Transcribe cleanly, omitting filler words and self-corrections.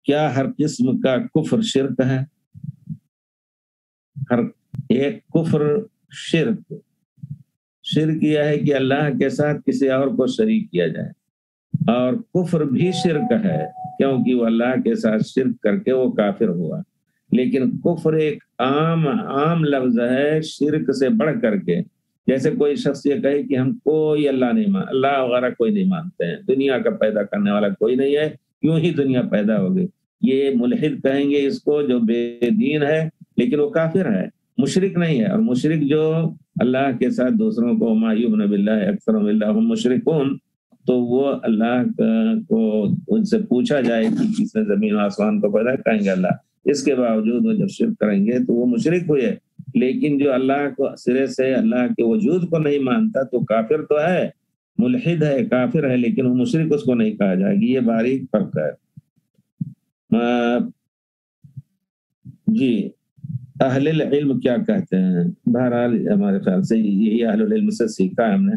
کیا ہر قسم کا کفر شرک ہے؟ ہر ایک کفر شرک یہ ہے کہ اللہ کے ساتھ کسی اور کو شریک کیا جائے، اور کفر بھی شرک ہے کیونکہ وہ اللہ کے ساتھ شرک کر کے وہ کافر ہوا۔ لیکن کفر ایک عام لفظ ہے شرک سے بڑھ کر کے۔ جیسے کوئی شخص یہ کہے کہ ہم کوئی اللہ وغیرہ کوئی نہیں مانتے ہیں، دنیا کا پیدا کرنے والا کوئی نہیں ہے، یوں ہی دنیا پیدا ہو گئی، یہ ملحد کہیں گے اس کو، جو بے دین ہے، لیکن وہ کافر ہے، مشرک نہیں ہے۔ اور مشرک جو اللہ کے ساتھ دوسروں کو ما یؤمن باللہ اکثرهم الا هم مشرکون، تو وہ اللہ کو ان سے پوچھا جائے کہ کس نے زمین و آسمان کو پیدا، کہیں گے اللہ۔ اس کے باوجود وہ جب شرک کریں گے تو وہ مشرک ہوئے۔ لیکن جو اللہ کو سرے سے اللہ کے وجود کو نہیں مانتا تو کافر تو ہے، ملحد ہے، کافر ہے، لیکن وہ مشرک اس کو نہیں کہا جائے گی۔ یہ باریک فرق ہے۔ جی، اہل العلم کیا کہتے ہیں؟ بہرحال ہمارے خیال سے یہی اہل العلم سے سیکھا ہے ہم نے۔